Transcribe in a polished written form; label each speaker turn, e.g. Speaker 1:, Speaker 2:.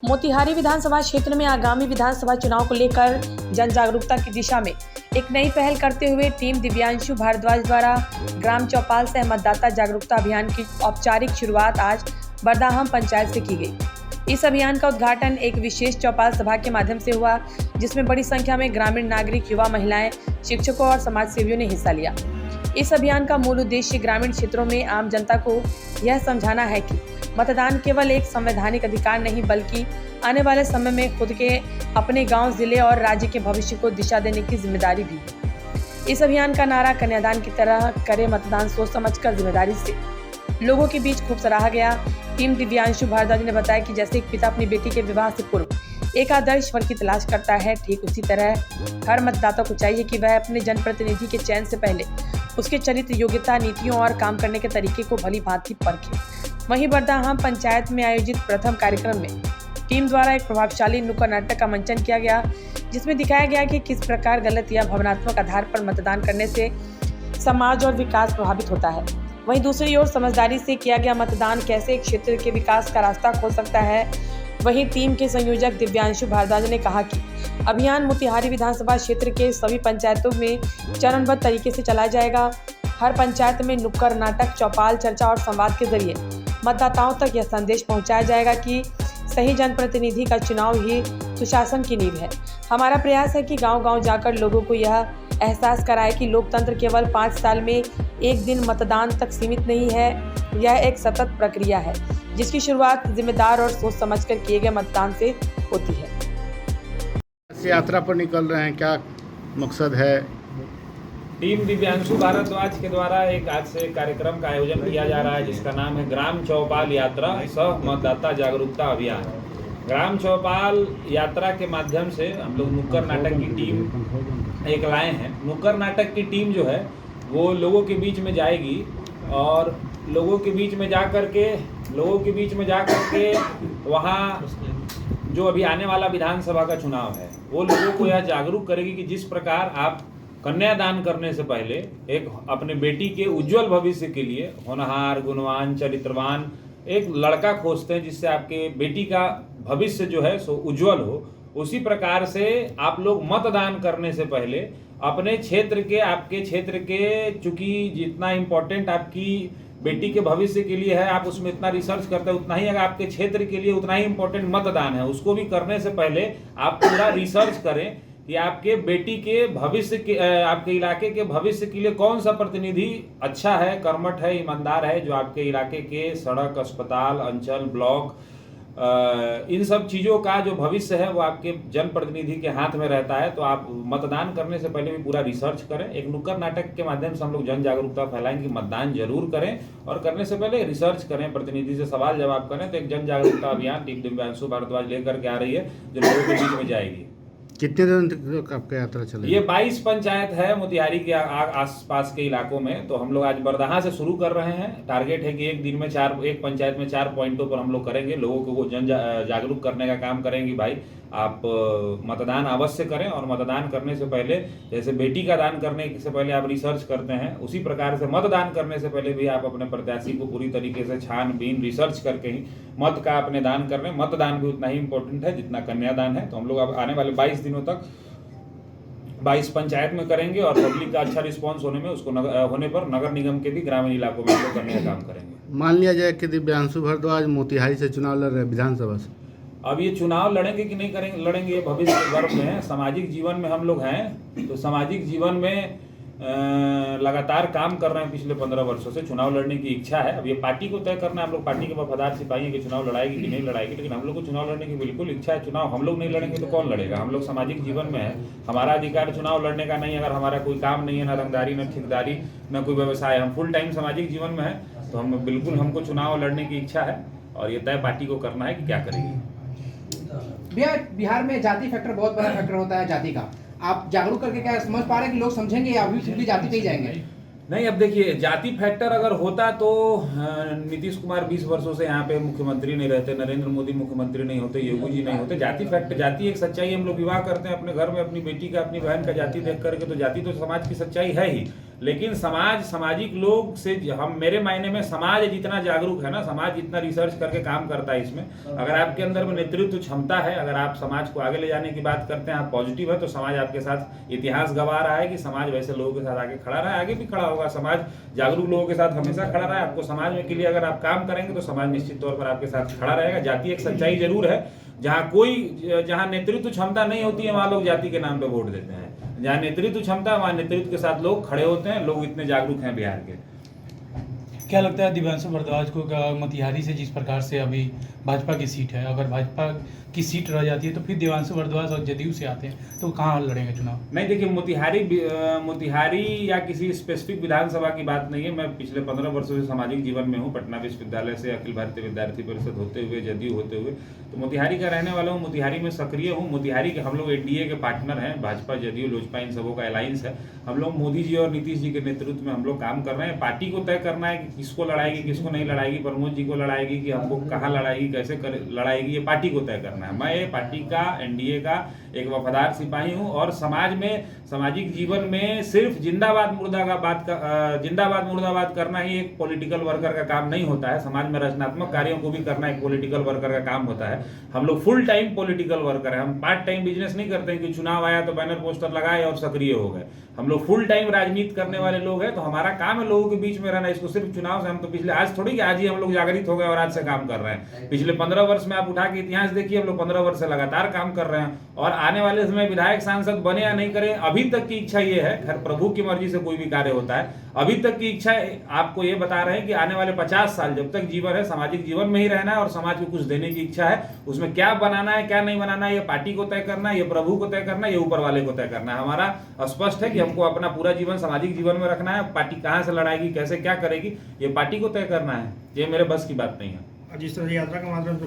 Speaker 1: मोतिहारी विधानसभा क्षेत्र में आगामी विधानसभा चुनाव को लेकर जन जागरूकता की दिशा में एक नई पहल करते हुए टीम दिव्यांशु भारद्वाज द्वारा ग्राम चौपाल से मतदाता जागरूकता अभियान की औपचारिक शुरुआत आज बरदाहम पंचायत से की गई। इस अभियान का उद्घाटन एक विशेष चौपाल सभा के माध्यम से हुआ, जिसमें बड़ी संख्या में ग्रामीण नागरिक, युवा, महिलाएं, शिक्षकों और समाज सेवियों ने हिस्सा लिया। इस अभियान का मूल उद्देश्य ग्रामीण क्षेत्रों में आम जनता को यह समझाना है कि मतदान केवल एक संवैधानिक अधिकार नहीं, बल्कि आने वाले समय में खुद के, अपने गांव, जिले और राज्य के भविष्य को दिशा देने की जिम्मेदारी भी है। इस अभियान का नारा कन्यादान की तरह करे मतदान, सोच समझकर जिम्मेदारी से लोगों के बीच खूब सराहा गया। टीम दिव्यांशु भारद्वाज ने बताया कि जैसे एक पिता अपनी बेटी के विवाह से पूर्व एक आदर्श वर की तलाश करता है, ठीक उसी तरह हर मतदाता को चाहिए कि वह अपने जनप्रतिनिधि के चयन से पहले उसके चरित्र, योग्यता, नीतियों और काम करने के तरीके को भली भांति परखे। वहीं बरदाहम पंचायत में आयोजित प्रथम कार्यक्रम में टीम द्वारा एक प्रभावशाली नुक्कड़ नाटक का मंचन किया गया, जिसमें दिखाया गया कि किस प्रकार गलत या भावनात्मक आधार पर मतदान करने से समाज और विकास प्रभावित होता है। वहीं दूसरी ओर समझदारी से किया गया मतदान कैसे एक क्षेत्र के विकास का रास्ता खोल सकता है। वहीं टीम के संयोजक दिव्यांशु भारद्वाज ने कहा कि अभियान मोतिहारी विधानसभा क्षेत्र के सभी पंचायतों में चरणबद्ध तरीके से चलाया जाएगा। हर पंचायत में नुक्कड़ नाटक, चौपाल, चर्चा और संवाद के जरिए मतदाताओं तक यह संदेश पहुंचाया जाएगा कि सही जनप्रतिनिधि का चुनाव ही सुशासन की नींव है। हमारा प्रयास है कि गांव-गांव जाकर लोगों को यह एहसास कराए कि लोकतंत्र केवल 5 साल में एक दिन मतदान तक सीमित नहीं है, यह एक सतत प्रक्रिया है जिसकी शुरुआत जिम्मेदार और सोच समझकर किए गए मतदान से होती है।
Speaker 2: इस यात्रा पर निकल रहे हैं, क्या मकसद है?
Speaker 3: टीम दिव्यांशु भारद्वाज के द्वारा एक आज से कार्यक्रम का आयोजन किया जा रहा है, जिसका नाम है ग्राम चौपाल यात्रा सह मतदाता जागरूकता अभियान। ग्राम चौपाल यात्रा के माध्यम से हम लोग नुक्कड़ नाटक की टीम एक लाए हैं। नुक्कड़ नाटक की टीम जो है वो लोगों के बीच में जाएगी और लोगों के बीच में जा करके वहाँ जो अभी आने वाला विधानसभा का चुनाव है वो लोगों को यह जागरूक करेगी कि जिस प्रकार आप कन्यादान करने से पहले एक अपने बेटी के उज्जवल भविष्य के लिए होनहार, गुणवान, चरित्रवान एक लड़का खोजते हैं जिससे आपके बेटी का भविष्य जो है सो उज्जवल हो, उसी प्रकार से आप लोग मतदान करने से पहले अपने क्षेत्र के, आपके क्षेत्र के, चूंकि जितना इम्पोर्टेंट आपकी बेटी के भविष्य के लिए है, आप उसमें इतना रिसर्च करते हैं, उतना ही अगर आपके क्षेत्र के लिए उतना ही इम्पोर्टेंट मतदान है, उसको भी करने से पहले आप पूरा रिसर्च करें कि आपके बेटी के भविष्य के, आपके इलाके के भविष्य के लिए कौन सा प्रतिनिधि अच्छा है, कर्मठ है, ईमानदार है, जो आपके इलाके के सड़क, अस्पताल, अंचल, ब्लॉक, इन सब चीज़ों का जो भविष्य है वो आपके जनप्रतिनिधि के हाथ में रहता है। तो आप मतदान करने से पहले भी पूरा रिसर्च करें। एक नुक्कड़ नाटक के माध्यम से हम लोग जन जागरूकता फैलाएंगे कि मतदान जरूर करें और करने से पहले रिसर्च करें, प्रतिनिधि से सवाल जवाब करें। तो एक जन जागरूकता अभियान टीम दिव्यांशु भारद्वाज लेकर के आ रही है, जो लोगों के बीच में जाएगी।
Speaker 2: कितने दिन तक आपका यात्रा चलेगी?
Speaker 3: ये 22 पंचायत है मोतिहारी के आसपास के इलाकों में। तो हम लोग आज बरदाहा से शुरू कर रहे हैं। टारगेट है कि एक दिन में एक पंचायत में 4 पॉइंटों पर हम लोग करेंगे, लोगों को जन जागरूक करने का काम करेंगे। भाई आप मतदान अवश्य करें और मतदान करने से पहले, जैसे बेटी का दान करने से पहले आप रिसर्च करते हैं, उसी प्रकार से मतदान करने से पहले भी आप अपने प्रत्याशी को पूरी तरीके से छानबीन रिसर्च करके ही मत का अपने दान कर रहे हैं। मतदान भी उतना ही इम्पोर्टेंट है जितना कन्यादान है। तो हम लोग अब आने वाले 22 दिनों तक 22 पंचायत में करेंगे और पब्लिक का अच्छा रिस्पॉन्स होने पर नगर निगम के भी ग्रामीण इलाकों में हम लोग करने का काम करेंगे।
Speaker 2: मान लिया जाए कि दिव्यांशु भारद्वाज मोतिहारी से चुनाव लड़ रहे हैं विधानसभा से,
Speaker 3: अब ये चुनाव लड़ेंगे कि नहीं करेंगे, लड़ेंगे, ये भविष्य के गर्भ में है। सामाजिक जीवन में हम लोग हैं, तो सामाजिक जीवन में लगातार काम कर रहे हैं पिछले 15 वर्षों से। चुनाव लड़ने की इच्छा है। अब ये पार्टी को तय करना है, हम लोग पार्टी के वफादार सिपाही हैं कि चुनाव लड़ाएगी कि नहीं लड़ाएगी, लेकिन हम लोग को चुनाव लड़ने की बिल्कुल इच्छा है। चुनाव हम लोग नहीं लड़ेंगे तो कौन लड़ेगा? हम लोग सामाजिक जीवन में है, हमारा अधिकार चुनाव लड़ने का नहीं। अगर हमारा कोई काम नहीं है, ना रंगदारी, ना ठेकेदारी, ना कोई व्यवसाय, हम फुल टाइम सामाजिक जीवन में है, तो हमको चुनाव लड़ने की इच्छा है और ये तय पार्टी को करना है कि क्या करेगी।
Speaker 4: बिहार में जाति फैक्टर बहुत बड़ा फैक्टर होता है। जाति का आप जागरूक करके क्या समझ पा रहे हैं कि लोग समझेंगे या अभी फिर भी जाति पे ही जाएंगे?
Speaker 3: नहीं, अब देखिए, जाति फैक्टर अगर होता तो नीतीश कुमार 20 वर्षों से यहाँ पे मुख्यमंत्री नहीं रहते, नरेंद्र मोदी मुख्यमंत्री नहीं होते, योगी जी नहीं होते। जाति एक सच्चाई, हम लोग विवाह करते हैं अपने घर में अपनी बेटी का, अपनी बहन का जाति देख करके, तो जाति तो समाज की सच्चाई है ही। लेकिन समाज, सामाजिक लोग से हम, मेरे मायने में समाज जितना जागरूक है ना, समाज जितना रिसर्च करके काम करता है इसमें, अगर आपके अंदर में नेतृत्व क्षमता है, अगर आप समाज को आगे ले जाने की बात करते हैं, आप पॉजिटिव है, तो समाज आपके साथ, इतिहास गवाह रहा है कि समाज वैसे लोगों के साथ आगे खड़ा रहा है, आगे भी खड़ा होगा। समाज जागरूक लोगों के साथ हमेशा खड़ा रहा है। आपको समाज में के लिए अगर आप काम करेंगे तो समाज निश्चित तौर पर आपके साथ खड़ा रहेगा। जाति एक सच्चाई जरूर है, जहाँ नेतृत्व क्षमता नहीं होती है वहाँ लोग जाति के नाम पे वोट देते हैं। जहाँ नेतृत्व क्षमता, वहाँ नेतृत्व के साथ लोग खड़े होते हैं। लोग इतने जागरूक हैं बिहार के।
Speaker 5: क्या लगता है दिव्यांशु भारद्वाज को मोतिहारी से जिस प्रकार से अभी भाजपा की सीट है, अगर भाजपा की सीट रह जाती है तो फिर दिव्यांशु भारद्वाज और जदयू से आते हैं तो कहाँ लड़ेंगे चुनाव?
Speaker 3: नहीं, देखिए, मोतिहारी या किसी स्पेसिफिक विधानसभा की बात नहीं है। मैं पिछले 15 वर्षों से सामाजिक जीवन में हूँ। पटना विश्वविद्यालय से अखिल भारतीय विद्यार्थी परिषद होते हुए, जदयू होते हुए, तो मोतिहारी का रहने वाला हूँ। मोतिहारी में सक्रिय हूँ। मोतिहारी के हम लोग एनडीए के पार्टनर हैं। भाजपा, जदयू, लोजपा, इन सबों का अलायंस है। हम लोग मोदी जी और नीतीश जी के नेतृत्व में हम लोग काम कर रहे हैं। पार्टी को तय करना है कि किसको लड़ाएगी, किसको नहीं लड़ाएगी, प्रमोद जी को लड़ाएगी कि हमको कहाँ लड़ाएगी, कैसे लड़ाएगी, ये पार्टी को तय करना है। मैं पार्टी का, एनडीए का एक वफादार सिपाही हूँ और समाज में, सामाजिक जीवन में सिर्फ जिंदाबाद मुर्दाबाद करना ही एक पॉलिटिकल वर्कर का काम नहीं होता है। समाज में रचनात्मक कार्यों को भी करना एक पॉलिटिकल वर्कर का काम होता है। हम लोग फुल टाइम पॉलिटिकल वर्कर हैं। हम पार्ट टाइम बिजनेस नहीं करते हैं कि चुनाव आया तो बैनर पोस्टर लगाए और सक्रिय हो गए। हम लोग फुल टाइम राजनीति करने वाले लोग हैं। तो हमारा काम है लोगों के बीच में रहना। इसको सिर्फ चुनाव से हम तो पिछले, आज थोड़ी कि आज ही हम लोग जागृत हो गए और आज से काम कर रहे हैं। पिछले 15 वर्ष में आप उठा के इतिहास देखिए, हम लोग 15 वर्ष से लगातार काम कर रहे हैं और आने वाले समय विधायक, सांसद बने या नहीं करें, अभी तक की इच्छा ये है, खैर प्रभु की मर्जी से कोई भी कार्य होता है, अभी तक की इच्छा आपको ये बता रहे हैं कि आने वाले 50 साल जब तक जीवन है, सामाजिक जीवन में ही रहना है और समाज को कुछ देने की इच्छा है। उसमें क्या बनाना है, क्या नहीं बनाना है, ये पार्टी को तय करना है, ये प्रभु को तय करना है, ये ऊपर वाले को तय करना है। हमारा स्पष्ट है कि हमको अपना पूरा जीवन सामाजिक जीवन में रखना है। पार्टी कहाँ से लड़ाएगी, कैसे क्या करेगी, ये पार्टी को तय करना है। ये मेरे बस की बात नहीं है।
Speaker 6: जिस तरह यात्रा के माध्यम से